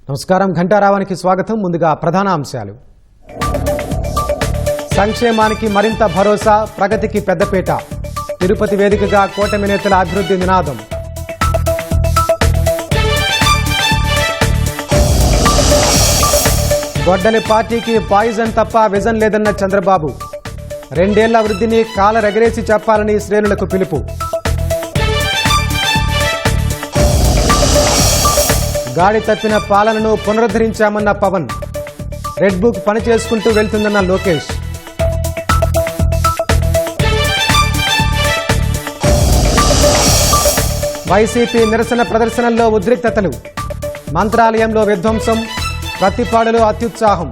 నమస్కారం, ఘంటారావానికి స్వాగతం. ముందుగా ప్రధాన అంశాలు. సంక్షేమానికి మరింత భరోసా, ప్రగతికి పెద్దపీట. తిరుపతి వేదికగా కూటమి నేతల అభివృద్ధి నినాదం. గొడ్డలి పార్టీకి పాయిజన్ తప్ప విజన్ లేదన్న చంద్రబాబు. 2 ఏళ్ల వృద్ధిని కాలరెగరేసి చెప్పాలని శ్రేణులకు పిలుపు. గాడి తప్పిన పాలనను పునరుద్ధరించామన్న పవన్. రెడ్ బుక్ పని చేసుకుంటూ వెళ్తుందన్న లోకేష్. వైసీపీ నిరసన ప్రదర్శనల్లో ఉద్రిక్తతలు. మంత్రాలయంలో విధ్వంసం, ప్రతిపాడులో అత్యుత్సాహం.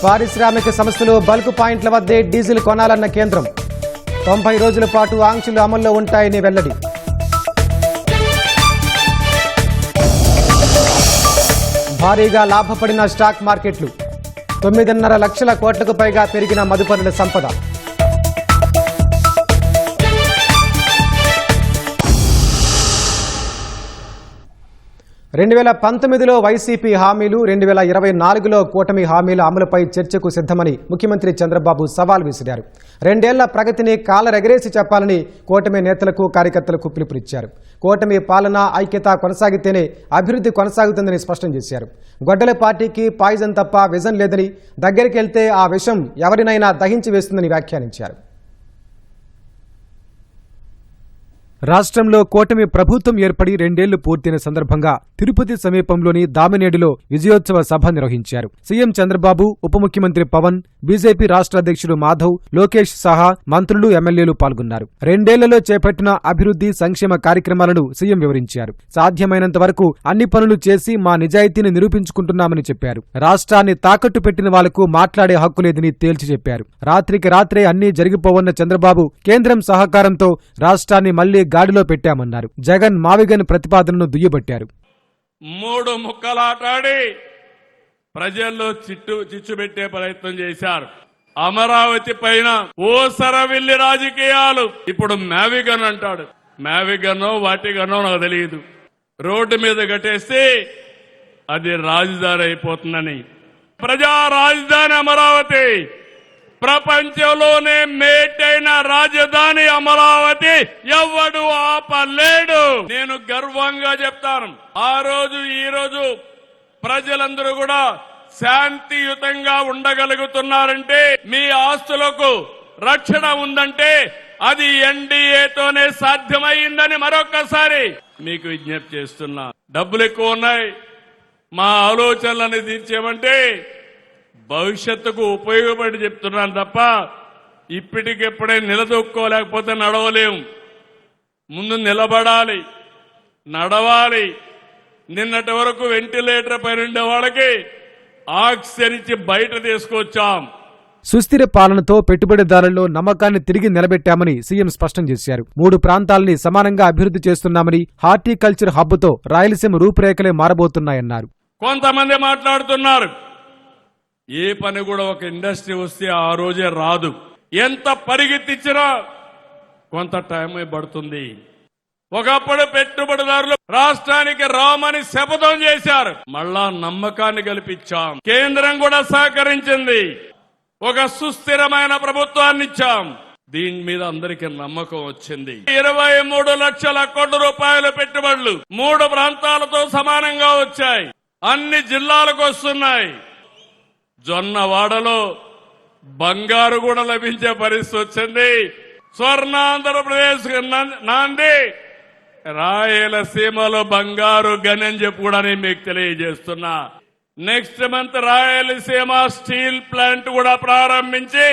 పారిశ్రామిక సంస్థలు బల్క్ పాయింట్ల వద్దే డీజిల్ కొనాలన్న కేంద్రం. 90 రోజుల పాటు ఆంక్షలు అమల్లో ఉంటాయని వెల్లడి. భారీగా లాభపడిన స్టాక్ మార్కెట్లు. 9.5 లక్షల కోట్లకు పైగా పెరిగిన మదుపరుల సంపద. రెండు 2019లో వైసీపీ హామీలు, 2024లో కూటమి హామీల అమలుపై చర్చకు సిద్ధమని ముఖ్యమంత్రి చంద్రబాబు సవాల్ విసిరారు. 2 ఏళ్ల ప్రగతిని కాలరెగరేసి చెప్పాలని కూటమి నేతలకు, కార్యకర్తలకు పిలుపునిచ్చారు. కూటమి పాలన, ఐక్యత కొనసాగితేనే అభివృద్ధి కొనసాగుతుందని స్పష్టం చేశారు. గొడ్డల పార్టీకి పాయిజన్ తప్ప విజన్ లేదని, దగ్గరికి వెళ్తే ఆ విషం ఎవరినైనా దహించి వేస్తుందని వ్యాఖ్యానించారు. రాష్ట్రంలో కూటమి ప్రభుత్వం ఏర్పడి 2 ఏళ్లు పూర్తయిన సందర్భంగా తిరుపతి సమీపంలోని దామినేడులో విజయోత్సవ సభ నిర్వహించారు. సీఎం చంద్రబాబు, ఉప ముఖ్యమంత్రి పవన్, బీజేపీ రాష్ట్ర అధ్యక్షుడు మాధవ్, లోకేష్ సహా మంత్రులు, ఎమ్మెల్యేలు పాల్గొన్నారు. 2 ఏళ్లలో చేపట్టిన అభివృద్ధి, సంక్షేమ కార్యక్రమాలను సీఎం వివరించారు. సాధ్యమైనంత వరకు అన్ని పనులు చేసి మా నిజాయితీని నిరూపించుకుంటున్నామని చెప్పారు. రాష్ట్రాన్ని తాకట్టు పెట్టిన వాళ్లకు మాట్లాడే హక్కు లేదని తేల్చి చెప్పారు. రాత్రికి రాత్రే అన్నీ జరిగిపోవన్న చంద్రబాబు కేంద్రం సహకారంతో రాష్ట్రాన్ని మళ్లీ గాడిలో పెట్టామన్నారు. జగన్ మావిగన్ ప్రతిపాదనను దుయ్యబట్టారు. 3 ముక్కలాటాడి ప్రజల్లో చిచ్చు పెట్టే ప్రయత్నం చేశారు. అమరావతి పైన ఓసరవిల్లి రాజకీయాలు. ఇప్పుడు మావిగన్ అంటాడు. మావిగనో వాటిగనో నాకు తెలియదు. రోడ్డు మీద కట్టేస్తే అది రాజధాని అయిపోతుందని. ప్రజా రాజధాని అమరావతి, ప్రపంచంలోనే మేటైన రాజధాని అమరావతి, ఎవ్వడు ఆపలేడు. నేను గర్వంగా చెప్తాను. ఆ రోజు ఈ రోజు ప్రజలందరూ కూడా శాంతియుతంగా ఉండగలుగుతున్నారంటే, మీ ఆస్తులకు రక్షణ ఉందంటే అది ఎన్డీఏతోనే సాధ్యమైందని మరొకసారి మీకు విజ్ఞప్తి చేస్తున్నా. డబ్బులు ఎక్కువ ఉన్నాయి, మా ఆలోచనలను తీర్చేమంటే భవిష్యత్తుకు ఉపయోగపడి చెప్తున్నాను తప్ప ఇప్పటికెప్పుడే నిలదొక్కోలేకపోతే నడవలేం. ముందు నిలబడాలి, నడవాలి. నిన్నటి వరకు వెంటిలేటర్ పైన ఉండే వాళ్ళకి ఆక్సిజన్ ఇచ్చి బయట తీసుకొచ్చాం. సుస్థిర పాలనతో పెట్టుబడిదారుల్లో నమ్మకాన్ని తిరిగి నిలబెట్టామని సీఎం స్పష్టం చేశారు. 3 ప్రాంతాల్ని సమానంగా అభివృద్ధి చేస్తున్నామని, హార్టికల్చర్ హబ్తో రాయలసీమ రూపురేఖలే మారబోతున్నాయన్నారు. కొంతమంది మాట్లాడుతున్నారు, ఏ పని కూడా ఒక ఇండస్ట్రీ వస్తే ఆ రోజే రాదు. ఎంత పరిగెత్తిచ్చినా కొంత టైం పడుతుంది. ఒకప్పుడు పెట్టుబడిదారులు రాష్ట్రానికి రామని శపథం చేశారు. మళ్ళా నమ్మకాన్ని కల్పించాం. కేంద్రం కూడా సహకరించింది. ఒక సుస్థిరమైన ప్రభుత్వాన్ని ఇచ్చాం. దీని మీద అందరికీ నమ్మకం వచ్చింది. 23 లక్షల కోట్ల రూపాయల పెట్టుబడులు 3 ప్రాంతాలతో సమానంగా వచ్చాయి. అన్ని జిల్లాలకు వస్తున్నాయి. జొన్నవాడలో బంగారు కూడా లభించే పరిస్థితి వచ్చింది. స్వర్ణాంధ్రప్రదేశ్ నాంది రాయలసీమలో బంగారు గని అని చెప్పి కూడా నేను మీకు తెలియజేస్తున్నా. Next month Rayalaseema steel plant కూడా ప్రారంభించి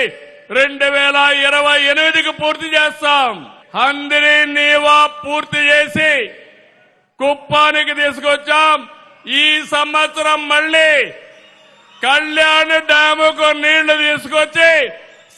2028కి పూర్తి చేస్తాం. హందిని నీవా పూర్తి చేసి కుప్పానికి తీసుకొచ్చాం. ఈ సంవత్సరం మళ్లీ కళ్యాణ డ్యాముకు నీళ్లు తీసుకొచ్చి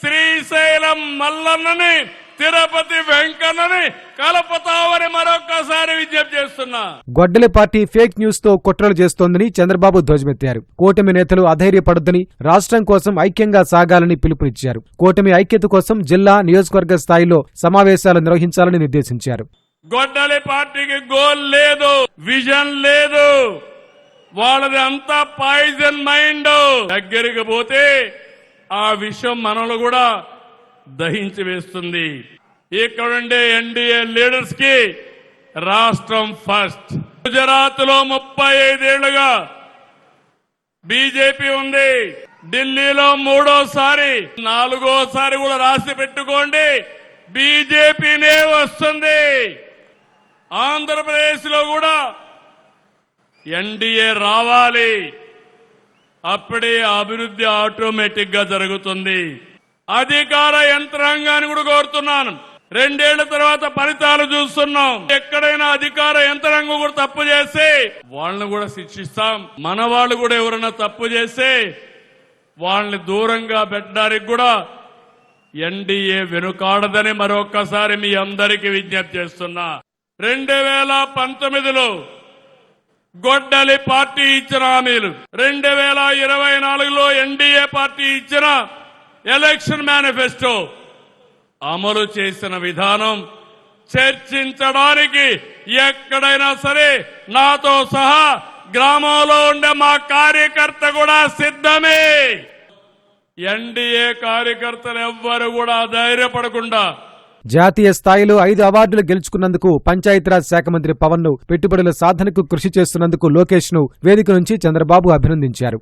శ్రీశైలం మల్లన్నని, తిరుపతి వెంకన్నని కలుపుతామని మరొక్కసారి విజ్ఞప్తి చేస్తున్నా. గొడ్డలి పార్టీ ఫేక్ న్యూస్ తో కుట్రలు చేస్తోందని చంద్రబాబు ధ్వజమెత్తారు. కూటమి నేతలు అధైర్యపడొద్దని, రాష్ట్రం కోసం ఐక్యంగా సాగాలని పిలుపునిచ్చారు. కూటమి ఐక్యత కోసం జిల్లా, నియోజకవర్గ స్థాయిలో సమావేశాలు నిర్వహించాలని నిర్దేశించారు. గొడ్డలి పార్టీకి గోల్ లేదు, విజన్ లేదు, వాళ్ళది అంతా పాయిజన్ మైండ్. దగ్గరికి పోతే ఆ విషయం మనలో కూడా దహించి వేస్తుంది. ఇక్కడుండే ఎన్డీఏ లీడర్స్ కి రాష్ట్రం ఫస్ట్. గుజరాత్ లో 35 ఏళ్లుగా బీజేపీ ఉంది. ఢిల్లీలో 3వ సారి, 4వ సారి కూడా రాసి పెట్టుకోండి, బీజేపీనే వస్తుంది. ఆంధ్రప్రదేశ్ లో కూడా ఎన్డీఏ రావాలి. అప్పుడే అభివృద్ధి ఆటోమేటిక్ గా జరుగుతుంది. అధికార యంత్రాంగాన్ని కూడా కోరుతున్నాను, 2 ఏళ్ల తర్వాత ఫలితాలు చూస్తున్నాం. ఎక్కడైనా అధికార యంత్రాంగం కూడా తప్పు చేస్తే వాళ్ళని కూడా శిక్షిస్తాం. మన వాళ్ళు కూడా ఎవరైనా తప్పు చేస్తే వాళ్ళని దూరంగా పెట్టడానికి కూడా ఎన్డీఏ వెనుకాడదని మరొక్కసారి మీ అందరికీ విజ్ఞప్తి చేస్తున్నా. 2019లో గొడ్డలి పార్టీ ఇచ్చిన హామీలు, 2024లో ఎన్డీఏ పార్టీ ఇచ్చిన ఎలక్షన్ మేనిఫెస్టో అమలు చేసిన విధానం చర్చించడానికి ఎక్కడైనా సరే నాతో సహా గ్రామంలో ఉండే మా కార్యకర్త కూడా సిద్ధమే. ఎన్డీఏ కార్యకర్తలు ఎవ్వరు కూడా ధైర్యపడకుండా జాతీయ స్థాయిలో 5 అవార్డులు గెలుచుకున్నందుకు పంచాయతీరాజ్ శాఖ మంత్రి పవన్ ను, పెట్టుబడుల సాధనకు కృషి చేస్తున్నందుకు లోకేష్ ను వేదిక నుంచి చంద్రబాబు అభినందించారు.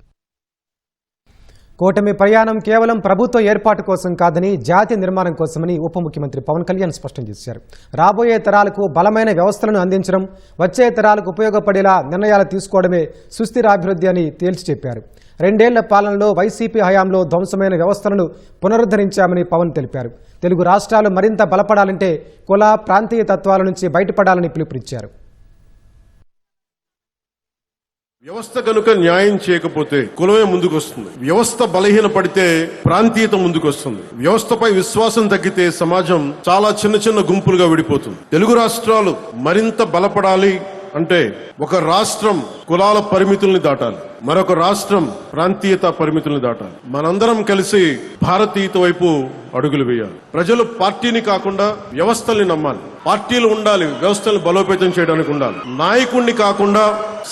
కూటమి ప్రయాణం కేవలం ప్రభుత్వ ఏర్పాటు కోసం కాదని, జాతి నిర్మాణం కోసమని ఉప ముఖ్యమంత్రి పవన్ కళ్యాణ్ స్పష్టం చేశారు. రాబోయే తరాలకు బలమైన వ్యవస్థలను అందించడం, వచ్చే తరాలకు ఉపయోగపడేలా నిర్ణయాలు తీసుకోవడమే సుస్థిరాభివృద్ధి అని తేల్చి చెప్పారు. 2 ఏళ్ల పాలనలో వైసీపీ హయాంలో ధ్వంసమైన వ్యవస్థలను పునరుద్ధరించామని పవన్ తెలిపారు. తెలుగు రాష్ట్రాలు మరింత బలపడాలంటే కుల, ప్రాంతీయ తత్వాల నుంచి బయటపడాలని పిలుపునిచ్చారు. వ్యవస్థ కనుక న్యాయం చేయకపోతే కులమే ముందుకొస్తుంది. వ్యవస్థ బలహీన పడితే ప్రాంతీయత ముందుకొస్తుంది. వ్యవస్థపై విశ్వాసం తగ్గితే సమాజం చాలా చిన్న చిన్న గుంపులుగా విడిపోతుంది. తెలుగు రాష్ట్రాలు మరింత బలపడాలి అంటే ఒక రాష్ట్రం కులాల పరిమితుల్ని దాటాలి, మరొక రాష్ట్రం ప్రాంతీయత పరిమితుల్ని దాటాలి. మనందరం కలిసి భారతీయత వైపు అడుగులు వేయాలి. ప్రజలు పార్టీని కాకుండా వ్యవస్థల్ని నమ్మాలి. పార్టీలు ఉండాలి, వ్యవస్థల్ని బలోపేతం చేయడానికి ఉండాలి. నాయకుణ్ణి కాకుండా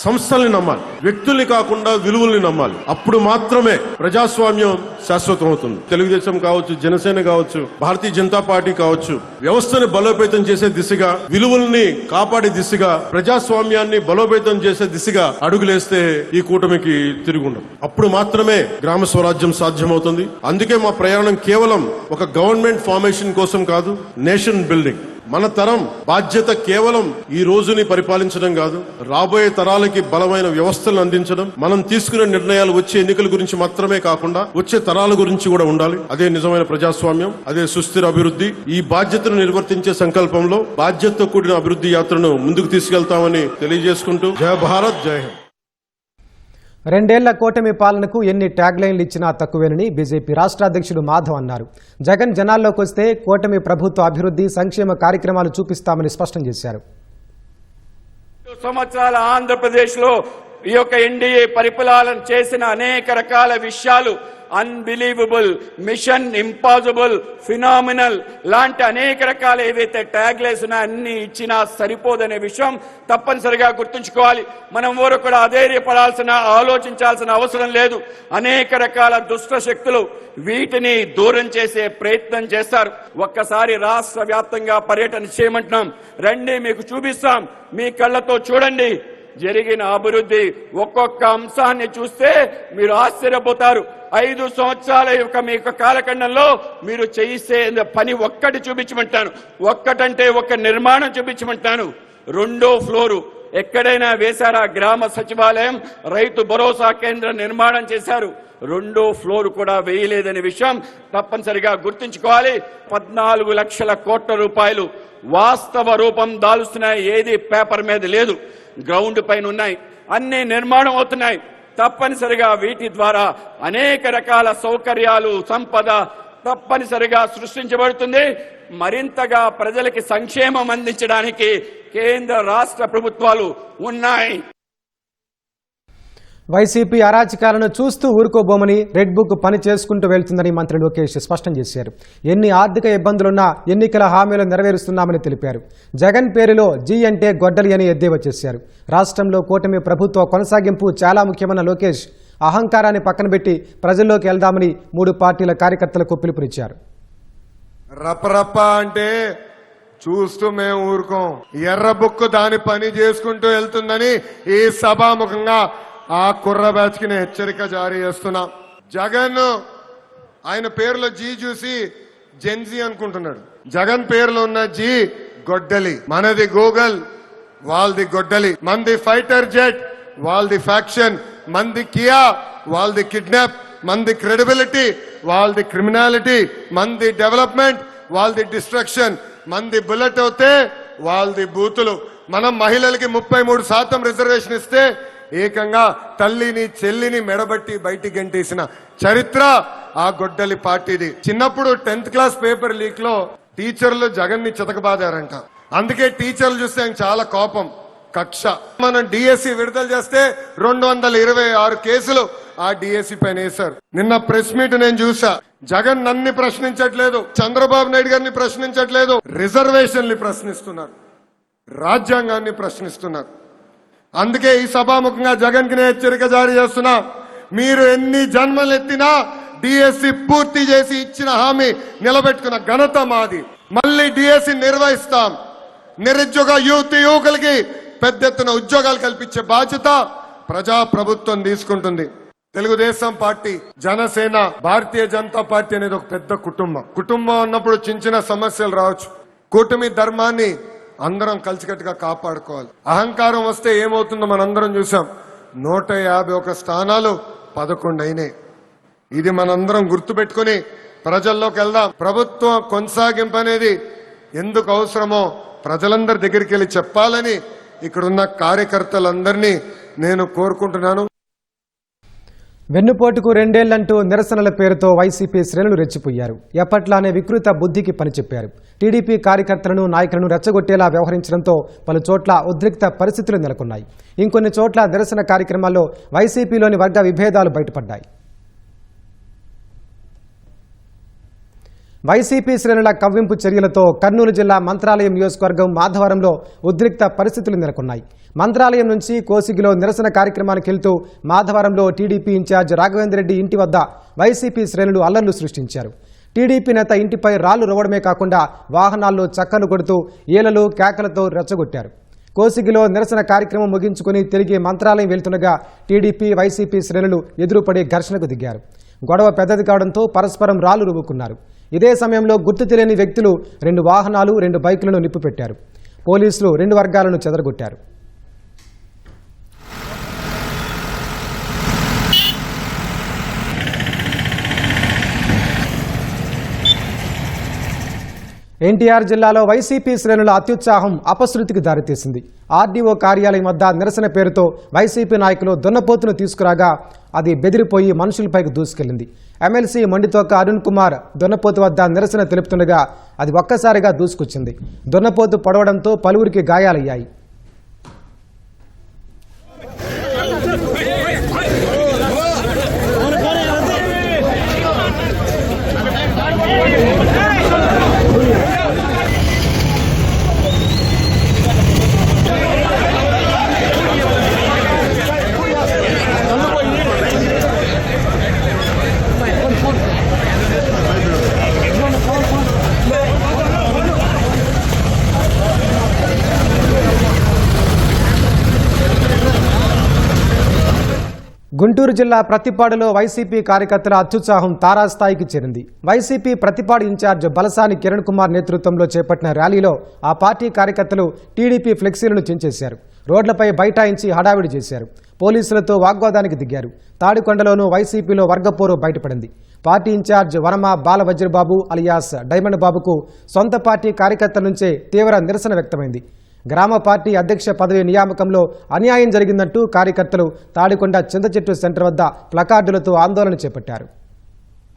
సంస్థల్ని నమ్మాలి, వ్యక్తుల్ని కాకుండా విలువల్ని నమ్మాలి. అప్పుడు మాత్రమే ప్రజాస్వామ్యం శాశ్వతం అవుతుంది. తెలుగుదేశం కావచ్చు, జనసేన కావచ్చు, భారతీయ జనతా పార్టీ కావచ్చు, వ్యవస్థని బలోపేతం చేసే దిశగా, విలువల్ని కాపాడే దిశగా, ప్రజాస్వామ్యాన్ని బలోపేతం చేసే దిశగా అడుగులేస్తే ఈ కూటమికి తిరుగుండదు. అప్పుడు మాత్రమే గ్రామ స్వరాజ్యం సాధ్యమవుతుంది. అందుకే మా ప్రయాణం కేవలం ఒక గవర్నమెంట్ ఫార్మేషన్ కోసం కాదు, నేషన్ బిల్డింగ్. మన తరం బాధ్యత కేవలం ఈ రోజుని పరిపాలించడం కాదు, రాబోయే తరాలకి బలమైన వ్యవస్థలను అందించడం. మనం తీసుకునే నిర్ణయాలు వచ్చే ఎన్నికల గురించి మాత్రమే కాకుండా వచ్చే తరాల గురించి కూడా ఉండాలి. అదే నిజమైన ప్రజాస్వామ్యం, అదే సుస్థిర అభివృద్ధి. ఈ బాధ్యతను నిర్వర్తించే సంకల్పంలో బాధ్యతతో కూడిన అభివృద్ధి యాత్రను ముందుకు తీసుకెళ్తామని తెలియజేసుకుంటూ జయ భారత్, జయ హింద్. 2 ఏళ్ల కూటమి పాలనకు ఎన్ని ట్యాగ్ లైన్లు ఇచ్చినా తక్కువేనని బీజేపీ రాష్ట్ర అధ్యక్షుడు మాధవ్ అన్నారు. జగన్ జనాల్లోకి వస్తే కూటమి ప్రభుత్వ అభివృద్ధి, సంక్షేమ కార్యక్రమాలు చూపిస్తామని స్పష్టం చేశారు. 2 సంవత్సరాల ఆంధ్రప్రదేశ్ లో ఈ యొక్క ఎన్డీఏ పరిపాలన చేసిన అనేక రకాల విషయాలు అన్బిలీవబుల్, మిషన్ ఇంపాసిబుల్, ఫినామినల్ లాంటి అనేక రకాల ఏవైతే ట్యాగ్ లైన్స్ ఉన్నాయో అన్ని ఇచ్చినా సరిపోదనే విషయం తప్పనిసరిగా గుర్తుంచుకోవాలి. మనం ఎవరు కూడా అధైర్యపడాల్సిన, ఆలోచించాల్సిన అవసరం లేదు. అనేక రకాల దుష్ట శక్తులు వీటిని దూరం చేసే ప్రయత్నం చేస్తారు. ఒక్కసారి రాష్ట్ర వ్యాప్తంగా పర్యటన చేయమంటున్నాం, రండి మీకు చూపిస్తాం, మీ కళ్ళతో చూడండి. జరిగిన అభివృద్ధి ఒక్కొక్క అంశాన్ని చూస్తే మీరు ఆశ్చర్యపోతారు. 5 సంవత్సరాల యొక్క మీ యొక్క కాలఖండంలో మీరు చేసే పని ఒక్కటి చూపించమంటాను. ఒక్కటంటే ఒక నిర్మాణం చూపించమంటాను. 2వ ఫ్లోరు ఎక్కడైనా వేశారా? గ్రామ సచివాలయం, రైతు భరోసా కేంద్రం నిర్మాణం చేశారు. 2వ ఫ్లోర్ కూడా వేయలేదనే విషయం తప్పనిసరిగా గుర్తుంచుకోవాలి. 14 లక్షల కోట్ల రూపాయలు వాస్తవ రూపం దాలుస్తున్నాయి. ఏది పేపర్ మీద లేదు, గ్రౌండ్ పైన ఉన్నాయి. అన్ని నిర్మాణం అవుతున్నాయి. తప్పనిసరిగా వీటి ద్వారా అనేక రకాల సౌకర్యాలు, సంపద తప్పనిసరిగా సృష్టించబడుతుంది. మరింతగా ప్రజలకి సంక్షేమం అందించడానికి కేంద్ర రాష్ట్ర ప్రభుత్వాలు ఉన్నాయి. వైసీపీ అరాచకాలను చూస్తూ ఊరుకోబోమని రెడ్ బుక్ పని చేసుకుంటూ వెళ్తుందని మంత్రి లోకేష్ స్పష్టం చేశారు. ఎన్ని ఆర్థిక ఇబ్బందులున్నా ఎన్నికల హామీలు నెరవేరుస్తున్నామని తెలిపారు. జగన్ పేరులో జీ అంటే గొడ్డలి అని ఎద్దేవా చేశారు. రాష్ట్రంలో కూటమి ప్రభుత్వ కొనసాగింపు చాలా ముఖ్యమన్న లోకేష్ అహంకారాన్ని పక్కన పెట్టి ప్రజల్లోకి వెళ్దామని 3 పార్టీల కార్యకర్తలకు పిలుపునిచ్చారు. రపరప అంటే చూస్తూ మేము ఊరుకోం. ఎర్ర బుక్కు దాని పని చేసుకుంటూ వెళ్తుందని ఈ సభాముఖంగా ఆ కుర్ర బ్యాచ్ కి నేను హెచ్చరిక జారీ చేస్తున్నా. జగన్ ఆయన పేరులో జీ చూసి జెన్జీ అనుకుంటున్నాడు. జగన్ పేరులో ఉన్న జీ గొడ్డలి. మనది గూగల్, వాళ్ళది గొడ్డలి. మంది ఫైటర్ జెట్, వాళ్ళది ఫ్యాక్షన్. మంది కియా, వాళ్ళది కిడ్నాప్. మంది క్రెడిబిలిటీ, వాళ్ళది క్రిమినాలిటీ. మంది డెవలప్మెంట్, వాళ్ళది డిస్ట్రక్షన్. మంది బుల్లెట్ అవుతే వాళ్ళది బూతులు. మనం మహిళలకి 33% రిజర్వేషన్ ఇస్తే ఏకంగా తల్లిని చెల్లిని మెడబట్టి బయటికి గంటేసిన చరిత్ర ఆ గొడ్డలి పార్టీది. చిన్నప్పుడు 10th క్లాస్ పేపర్ లీక్ లో టీచర్లు జగన్ ని చితకబాదారంట. అందుకే టీచర్లు చూస్తే ఆయన చాలా కోపం, కక్ష. మనం డిఎస్సి విడుదల చేస్తే 226 కేసులు ఆ డిఎస్సి పైన వేశారు. నిన్న ప్రెస్ మీట్ నేను చూసా. జగన్ నన్ను ప్రశ్నించట్లేదు, చంద్రబాబు నాయుడు గారిని ప్రశ్నించట్లేదు, రిజర్వేషన్లు ప్రశ్నిస్తున్నారు, రాజ్యాంగాన్ని ప్రశ్నిస్తున్నారు. అందుకే ఈ సభాముఖంగా జగన్ కి హెచ్చరిక జారీ చేస్తున్నా. మీరు ఎన్ని జన్మలు ఎత్తినా డిఎస్సి పూర్తి చేసి ఇచ్చిన హామీ నిలబెట్టుకున్న ఘనత మాది. మళ్ళీ డిఎస్సి నిర్వహిస్తాం. నిరుద్యోగ యువకులకి పెద్ద ఎత్తున ఉద్యోగాలు కల్పించే బాధ్యత ప్రజా ప్రభుత్వం తీసుకుంటుంది. తెలుగుదేశం పార్టీ, జనసేన, భారతీయ జనతా పార్టీ అనేది ఒక పెద్ద కుటుంబం ఉన్నప్పుడు చిన్న సమస్యలు రావచ్చు. కూటమి ధర్మాన్ని అందరం కలిసికట్టుగా కాపాడుకోవాలి. అహంకారం వస్తే ఏమవుతుందో మనందరం చూసాం. 151 స్థానాలు 11 అయినాయి. ఇది మనందరం గుర్తుపెట్టుకుని ప్రజల్లోకి వెళ్దాం. ప్రభుత్వం కొనసాగింపు అనేది ఎందుకు అవసరమో ప్రజలందరి దగ్గరికి వెళ్ళి చెప్పాలని ఇక్కడున్న కార్యకర్తలందరినీ నేను కోరుకుంటున్నాను. వెన్నుపోటుకు 2 ఏళ్లంటూ నిరసనల పేరుతో వైసీపీ శ్రేణులు రెచ్చిపోయారు. ఎప్పట్లానే వికృత బుద్ధికి పనిచెప్పారు. టీడీపీ కార్యకర్తలను, నాయకులను రెచ్చగొట్టేలా వ్యవహరించడంతో పలు చోట్ల ఉద్రిక్త పరిస్థితులు నెలకొన్నాయి. ఇంకొన్ని చోట్ల నిరసన కార్యక్రమాల్లో వైసీపీలోని వర్గ విభేదాలు బయటపడ్డాయి. వైసీపీ శ్రేణుల కవ్వింపు చర్యలతో కర్నూలు జిల్లా మంత్రాలయం నియోజకవర్గం మాధవరంలో ఉద్రిక్త పరిస్థితులు నెలకొన్నాయి. మంత్రాలయం నుంచి కోసిగిలో నిరసన కార్యక్రమానికి వెళ్తూ మాధవరంలో టీడీపీ ఇన్ఛార్జ్ రాఘవేంద్రరెడ్డి ఇంటి వద్ద వైసీపీ శ్రేణులు అల్లర్లు సృష్టించారు. టీడీపీ నేత ఇంటిపై రాళ్లు రువ్వడమే కాకుండా వాహనాల్లో చక్కలు కొడుతూ ఈలలు కేకలతో రెచ్చగొట్టారు. కోసిగిలో నిరసన కార్యక్రమం ముగించుకుని తిరిగి మంత్రాలయం వెళ్తుండగా టీడీపీ, వైసీపీ శ్రేణులు ఎదురుపడి ఘర్షణకు దిగారు. గొడవ పెద్దది కావడంతో పరస్పరం రాళ్లు రువ్వుకున్నారు. ఇదే సమయంలో గుర్తు తెలియని వ్యక్తులు 2 వాహనాలు, 2 బైకులను నిప్పుపెట్టారు. పోలీసులు 2 వర్గాలను చెదరగొట్టారు. ఎన్టీఆర్ జిల్లాలో వైసీపీ శ్రేణుల అత్యుత్సాహం అపశృతికి దారితీసింది. ఆర్డీఓ కార్యాలయం వద్ద నిరసన పేరుతో వైసీపీ నాయకులు దున్నపోతును తీసుకురాగా అది బెదిరిపోయి మనుషులపైకి దూసుకెళ్లింది. ఎమ్మెల్సీ మండితోక అరుణ్ కుమార్ దున్నపోతు వద్ద నిరసన తెలుపుతుండగా అది ఒక్కసారిగా దూసుకొచ్చింది. దున్నపోతు పొడవడంతో పలువురికి గాయాలయ్యాయి. గుంటూరు జిల్లా ప్రతిపాడులో వైసీపీ కార్యకర్తల అత్యుత్సాహం తారాస్థాయికి చేరింది. వైసీపీ ప్రతిపాడు ఇన్ఛార్జ్ బలసాని కిరణ్ కుమార్ నేతృత్వంలో చేపట్టిన ర్యాలీలో ఆ పార్టీ కార్యకర్తలు టీడీపీ ఫ్లెక్సీలను చించేశారు. రోడ్లపై బైఠాయించి హడావిడి చేశారు. పోలీసులతో వాగ్వాదానికి దిగారు. తాడికొండలోనూ వైసీపీలో వర్గపోరు బయటపడింది. Party incharge Vanama Balavajrababu alias diamond బాబుకు సొంత పార్టీ కార్యకర్తల నుంచే తీవ్ర నిరసన వ్యక్తమైంది. గ్రామ పార్టీ అధ్యక్ష పదవి నియామకంలో అన్యాయం జరిగిందంటూ కార్యకర్తలు తాడికొండ చింతచెట్టు సెంటర్ వద్ద ప్లకార్డులతో ఆందోళన చేపట్టారు.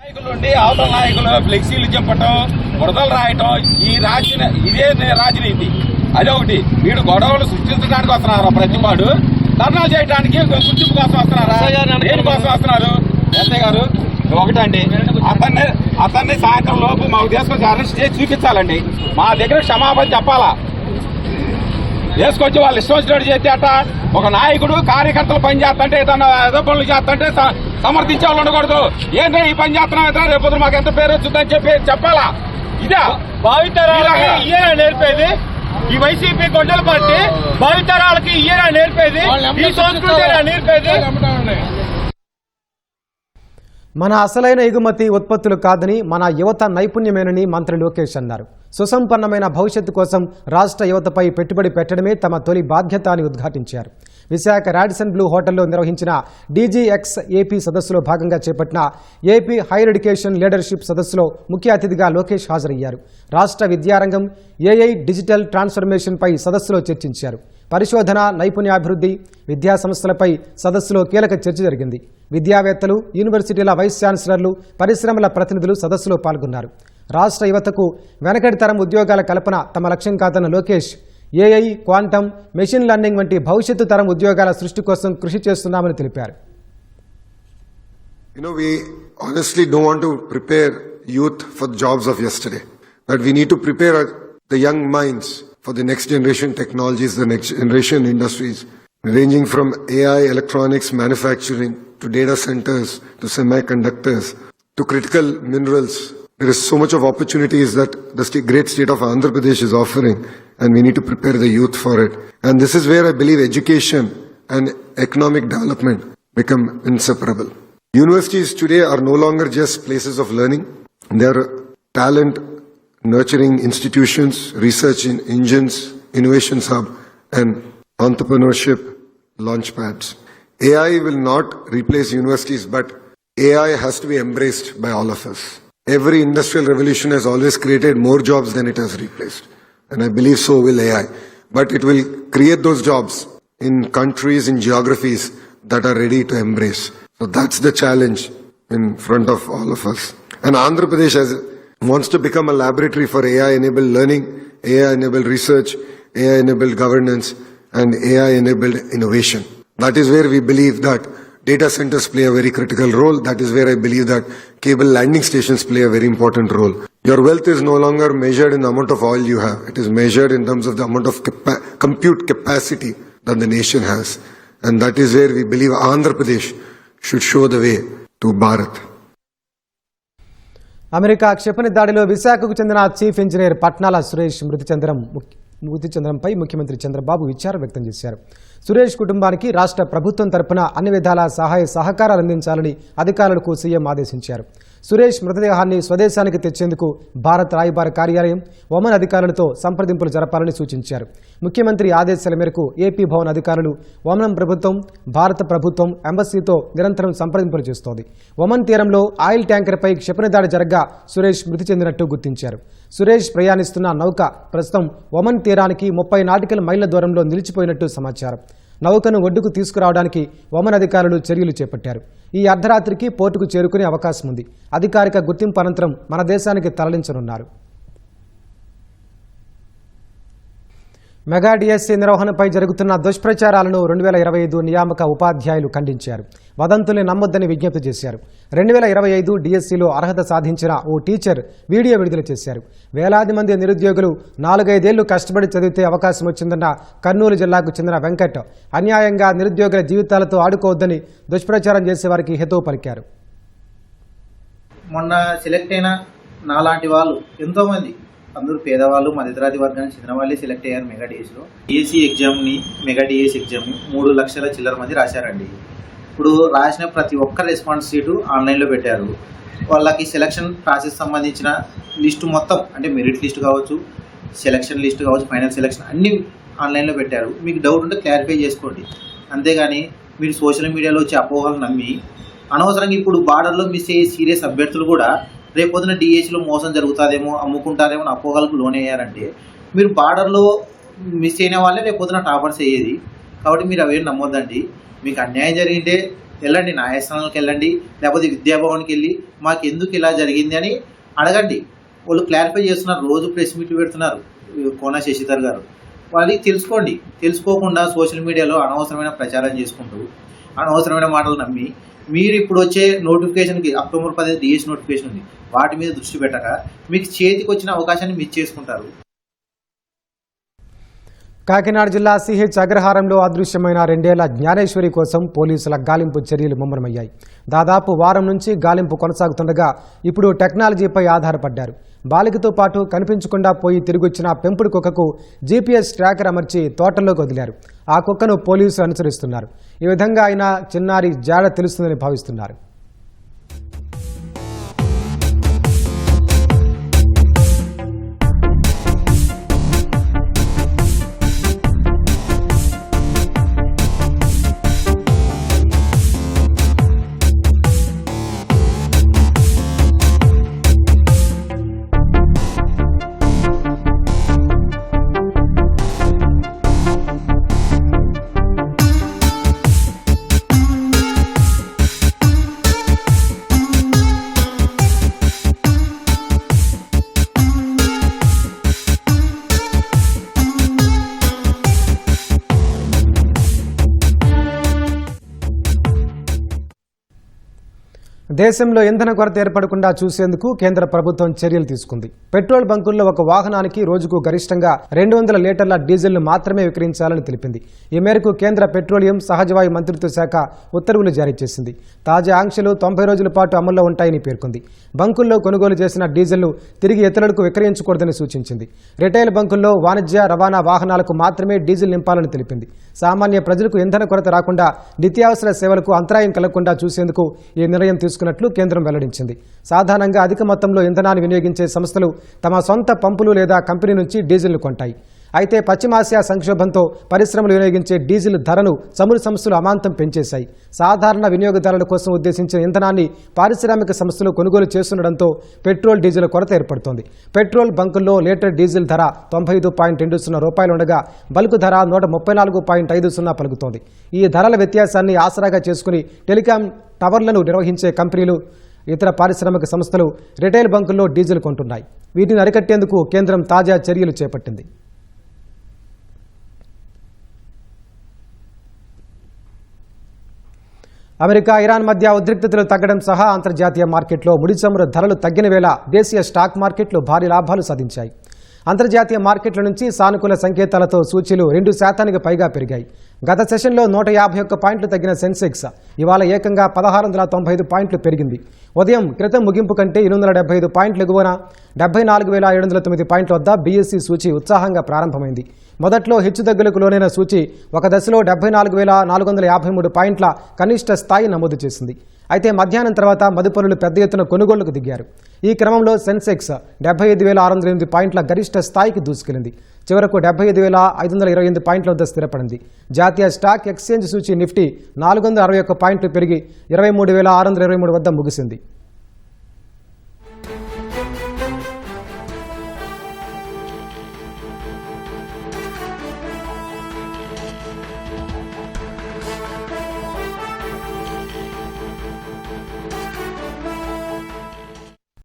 నాయకులుండి అవతల నాయకులు ఫ్లెక్సీలు చెప్పటం బురదలు రాయటం ఇదే రాజనీతి. అదొకటి. వీడు గొడవలు సృష్టించడానికి వస్తున్నారు ప్రతివాడు, ధర్నాలు చేయడానికి గుర్తింపు కోసం వస్తున్నారా, దేనికోసం వస్తున్నారు? ఎస్ఐ గారు ఒకటండి, అతన్ని సాయంత్రం లోపు మాకు తీసుకొచ్చి అరెస్ట్ చేసి చూపించాలండి. మా దగ్గర క్షమాపణ చెప్పాలా. వేసుకొచ్చి వాళ్ళు ఇష్టం వచ్చినట్టు చేస్తే అట్ట ఒక నాయకుడు కార్యకర్తలు పని చేస్తుంటే ఏదన్నా ఏదో పనులు చేస్తుంటే సమర్థించే వాళ్ళు ఉండకూడదు. ఏంటంటే ఈ పని చేస్తున్నాం రేపు మాకు ఎంత పేరు వచ్చిందని చెప్పాలా. ఇదే భావితరాలకి ఇయ్యేనా నేర్పేది? ఈ వైసీపీ గొడ్డల పార్టీ భావితరాలకి ఇయ్యేనా నేర్పేది? ఈ సంస్కృతి నేర్పేది? మన అసలైన ఎగుమతి ఉత్పత్తులు కాదని మన యువత నైపుణ్యమేనని మంత్రి లోకేష్ అన్నారు. సుసంపన్నమైన భవిష్యత్తు కోసం రాష్ట్ర యువతపై పెట్టుబడి పెట్టడమే తమ తొలి బాధ్యత అని ఉద్ఘాటించారు. విశాఖ రాడిసన్ బ్లూ హోటల్లో నిర్వహించిన డీజీఎక్స్ ఏపీ సదస్సులో భాగంగా చేపట్టిన ఏపీ హైయర్ ఎడ్యుకేషన్ లీడర్షిప్ సదస్సులో ముఖ్య అతిథిగా లోకేష్ హాజరయ్యారు. రాష్ట్ర విద్యారంగం ఏఐ డిజిటల్ ట్రాన్స్ఫర్మేషన్పై సదస్సులో చర్చించారు. పరిశోధన, నైపుణ్యాభివృద్ధి, విద్యా సంస్థలపై సదస్సులో కీలక చర్చ జరిగింది. విద్యావేత్తలు, యూనివర్సిటీల వైస్ ఛాన్సలర్లు, పరిశ్రమల ప్రతినిధులు సదస్సులో పాల్గొన్నారు. రాష్ట్ర యువతకు వెనకటి తరం ఉద్యోగాల కల్పన తమ లక్ష్యం కాదన్న Lokesh AI, quantum, machine learning వంటి భవిష్యత్తు తరం ఉద్యోగాల సృష్టి కోసం కృషి చేస్తున్నామని తెలిపారు. We honestly don't want to prepare youth for the jobs of yesterday. But we need to prepare the young minds for the next generation technologies, the next generation industries, ranging from AI, electronics, manufacturing, to data centers, to semiconductors, to critical minerals. There is so much of opportunities that the great state of Andhra Pradesh is offering, and we need to prepare the youth for it. And this is where I believe education and economic development become inseparable. Universities today are no longer just places of learning. They are talent nurturing institutions, research engines, innovations hub, and entrepreneurship launchpads. AI will not replace universities, but AI has to be embraced by all of us. Every industrial revolution has always created more jobs than it has replaced. And I believe so will AI. But it will create those jobs in countries, in geographies that are ready to embrace. So that's the challenge in front of all of us. And Andhra Pradesh wants to become a laboratory for AI-enabled learning, AI-enabled research, AI-enabled governance, and AI-enabled innovation. That is where we believe that data centers play a very critical role. That is where I believe that cable landing stations play a very important role. Your wealth is no longer measured in the amount of oil you have. It is measured in terms of the amount of compute capacity that the nation has. And that is where we believe Andhra Pradesh should show the way to Bharat. America క్షిపణి దాడిలో విశాఖకు చెందిన chief engineer పట్నాల సురేష్ మృతి చెందడంపై ముఖ్యమంత్రి చంద్రబాబు విచారం వ్యక్తం చేశారు. సురేష్ కుటుంబానికి రాష్ట్ర ప్రభుత్వం తరపున అన్ని విధాల సహాయ సహకారాలు అందించాలని అధికారులకు సీఎం ఆదేశించారు. సురేష్ మృతదేహాన్ని స్వదేశానికి తెచ్చేందుకు భారత రాయబార కార్యాలయం, ఒమన్ అధికారులతో సంప్రదింపులు జరపాలని సూచించారు. ముఖ్యమంత్రి ఆదేశాల మేరకు ఏపీ భవన్ అధికారులు ఒమన్ ప్రభుత్వం, భారత ప్రభుత్వం ఎంబసీతో నిరంతరం సంప్రదింపులు చేస్తోంది. ఒమన్ తీరంలో ఆయిల్ ట్యాంకర్పై క్షిపణి దాడి జరగ్గా సురేష్ మృతి చెందినట్టు గుర్తించారు. సురేష్ ప్రయాణిస్తున్న నౌక ప్రస్తుతం ఒమన్ తీరానికి 30 నాటికల్ మైళ్ల దూరంలో నిలిచిపోయినట్టు సమాచారం. నౌకను ఒడ్డుకు తీసుకురావడానికి ఒమన్ అధికారులు చర్యలు చేపట్టారు. ఈ అర్ధరాత్రికి పోర్టుకు చేరుకునే అవకాశం ఉంది. అధికారిక గుర్తింపు అనంతరం మన దేశానికి తరలించనున్నారు. మెగా డిఎస్సీ నిర్వహణపై జరుగుతున్న దుష్ప్రచారాలను 2025 నియామక ఉపాధ్యాయులు ఖండించారు. వదంతుల్ని నమ్మొద్దని విజ్ఞప్తి చేశారు. 2025 డిఎస్సీలో అర్హత సాధించిన ఓ టీచర్ వీడియో విడుదల చేశారు. వేలాది మంది నిరుద్యోగులు 4-5 ఏళ్లు కష్టపడి చదివితే అవకాశం వచ్చిందన్న కర్నూలు జిల్లాకు చెందిన వెంకట్ అన్యాయంగా నిరుద్యోగుల జీవితాలతో ఆడుకోవద్దని దుష్ప్రచారం చేసేవారికి హితవు పలికారు. మొన్న సెలెక్ట్ అయిన నాలాంటి వాళ్ళు ఎంతో మంది, అందరూ పేదవాళ్ళు, మధ్యతరగతి వర్గానికి చెందిన వాళ్ళే సెలెక్ట్ అయ్యారు మెగా డిఎస్లో. డిఎస్సీ ఎగ్జామ్ని, మెగా డిఎస్సీ ఎగ్జామ్ని 3 లక్షల చిల్లర మంది రాశారండి. ఇప్పుడు రాసిన ప్రతి ఒక్క రెస్పాన్స్ షీటు ఆన్లైన్లో పెట్టారు. వాళ్ళకి సెలక్షన్ ప్రాసెస్ సంబంధించిన లిస్టు మొత్తం, అంటే మెరిట్ లిస్ట్ కావచ్చు, సెలక్షన్ లిస్ట్ కావచ్చు, ఫైనల్ సెలక్షన్ అన్నీ ఆన్లైన్లో పెట్టారు. మీకు డౌట్ ఉంటే క్లారిఫై చేసుకోండి. అంతేగాని మీరు సోషల్ మీడియాలో వచ్చే అపోహలు నమ్మి అనవసరంగా ఇప్పుడు బార్డర్లో మిస్ అయ్యే సీరియస్ అభ్యర్థులు కూడా రేపొద్దున డిఎస్సీలో మోసం జరుగుతుందేమో, అమ్ముకుంటారేమో అని అపోహలకు లోనయ్యారంటే మీరు బార్డర్లో మిస్ అయిన వాళ్ళే రేపొద్దున టాపర్స్ అయ్యేది. కాబట్టి మీరు అవేం నమ్మొద్దండి. మీకు అన్యాయం జరిగితే వెళ్ళండి, న్యాయస్థానాలకు వెళ్ళండి, లేకపోతే విద్యాభవన్కి వెళ్ళి మాకు ఎందుకు ఇలా జరిగింది అని అడగండి. వాళ్ళు క్లారిఫై చేస్తున్నారు, రోజు ప్రెస్ మీట్లు పెడుతున్నారు కోన శశిధర్ గారు. వాళ్ళకి తెలుసుకోండి. తెలుసుకోకుండా సోషల్ మీడియాలో అనవసరమైన ప్రచారం చేసుకుంటూ అనవసరమైన మాటలు నమ్మి మీరు ఇప్పుడు వచ్చే నోటిఫికేషన్కి అక్టోబర్ 10 డిఎస్ నోటిఫికేషన్ ఉంది, వాటి మీద దృష్టి పెట్టక మీకు చేతికి వచ్చిన అవకాశాన్ని మిస్ చేసుకుంటారు. కాకినాడ జిల్లా సిహెచ్ అగ్రహారంలో అదృశ్యమైన 2 ఏళ్ల జ్ఞానేశ్వరి కోసం పోలీసుల గాలింపు చర్యలు ముమ్మరమయ్యాయి. దాదాపు వారం నుంచి గాలింపు కొనసాగుతుండగా ఇప్పుడు టెక్నాలజీపై ఆధారపడ్డారు. బాలికతో పాటు కనిపించకుండా పోయి తిరిగొచ్చిన పెంపుడు కుక్కకు జీపీఎస్ ట్రాకర్ అమర్చి తోటల్లోకి వదిలారు. ఆ కుక్కను పోలీసులు అనుసరిస్తున్నారు. ఈ విధంగా అయినా చిన్నారి జాడ తెలుస్తుందని భావిస్తున్నారు. దేశంలో ఇంధన కొరత ఏర్పడకుండా చూసేందుకు కేంద్ర ప్రభుత్వం చర్యలు తీసుకుంది. పెట్రోల్ బంకుల్లో ఒక వాహనానికి రోజుకు గరిష్టంగా 200 లీటర్ల డీజిల్ను మాత్రమే విక్రయించాలని తెలిపింది. ఈ మేరకు కేంద్ర పెట్రోలియం సహజవాయు మంత్రిత్వ శాఖ ఉత్తర్వులు జారీ చేసింది. తాజా ఆంక్షలు 90 రోజుల పాటు అమల్లో ఉంటాయని పేర్కొంది. బంకుల్లో కొనుగోలు చేసిన డీజిల్ను తిరిగి ఇతరులకు విక్రయించకూడదని సూచించింది. రిటైల్ బంకుల్లో వాణిజ్య రవాణా వాహనాలకు మాత్రమే డీజిల్ నింపాలని తెలిపింది. సామాన్య ప్రజలకు ఇంధన కొరత రాకుండా నిత్యావసర సేవలకు అంతరాయం కలగకుండా చూసేందుకు ఈ నిర్ణయం తీసుకున్నట్లు కేంద్రం వెల్లడించింది. సాధారణంగా అధిక మొత్తంలో ఇంధనాన్ని వినియోగించే సంస్థలు తమ సొంత పంపులు లేదా కంపెనీ నుంచి డీజిల్ను కొంటాయి. అయితే పశ్చిమాసియా సంక్షోభంతో పరిశ్రమలు వినియోగించే డీజిల్ ధరను చమురు సంస్థలు అమాంతం పెంచేశాయి. సాధారణ వినియోగదారుల కోసం ఉద్దేశించిన ఇంధనాన్ని పారిశ్రామిక సంస్థలు కొనుగోలు చేస్తుండటంతో పెట్రోల్ డీజిల్ కొరత ఏర్పడుతోంది. పెట్రోల్ బంకుల్లో లీటర్ డీజిల్ ధర 95.20 రూపాయలు ఉండగా బల్క్ ధర 134.50 పలుకుతోంది. ఈ ధరల వ్యత్యాసాన్ని ఆసరాగా చేసుకుని టెలికాం టవర్లను నిర్వహించే కంపెనీలు, ఇతర పారిశ్రామిక సంస్థలు రిటైల్ బంకుల్లో డీజిల్ కొంటున్నాయి. వీటిని అరికట్టేందుకు కేంద్రం తాజా చర్యలు చేపట్టింది. అమెరికా, ఇరాన్ మధ్య ఉద్రిక్తతలు తగ్గడం సహా అంతర్జాతీయ మార్కెట్లో ముడి చమురు ధరలు తగ్గిన వేళ దేశీయ స్టాక్ మార్కెట్లు భారీ లాభాలు సాధించాయి. అంతర్జాతీయ మార్కెట్ల నుంచి సానుకూల సంకేతాలతో సూచీలు 2% పైగా పెరిగాయి. గత సెషన్లో 151 పాయింట్లు తగ్గిన సెన్సెక్స్ ఇవాళ ఏకంగా 1695 పాయింట్లు పెరిగింది. ఉదయం క్రితం ముగింపు కంటే 875 పాయింట్లు ఎగువన 74,709 పాయింట్ల వద్ద బీఎస్సీ సూచీ ఉత్సాహంగా ప్రారంభమైంది. మొదట్లో హెచ్చుతగ్గులకు లోనైన సూచీ ఒక దశలో 74,453 పాయింట్ల కనిష్ట స్థాయి నమోదు చేసింది. అయితే మధ్యాహ్నం తర్వాత మదుపరులు పెద్ద ఎత్తున కొనుగోళ్లకు దిగారు. ఈ క్రమంలో సెన్సెక్స్ 75,608 పాయింట్ల గరిష్ట స్థాయికి దూసుకెళ్లింది. చివరకు 75,528 పాయింట్ల వద్ద స్థిరపడింది. జాతీయ స్టాక్ ఎక్స్చేంజ్ సూచీ నిఫ్టీ 461 పాయింట్లు పెరిగి 23,623 వద్ద ముగిసింది.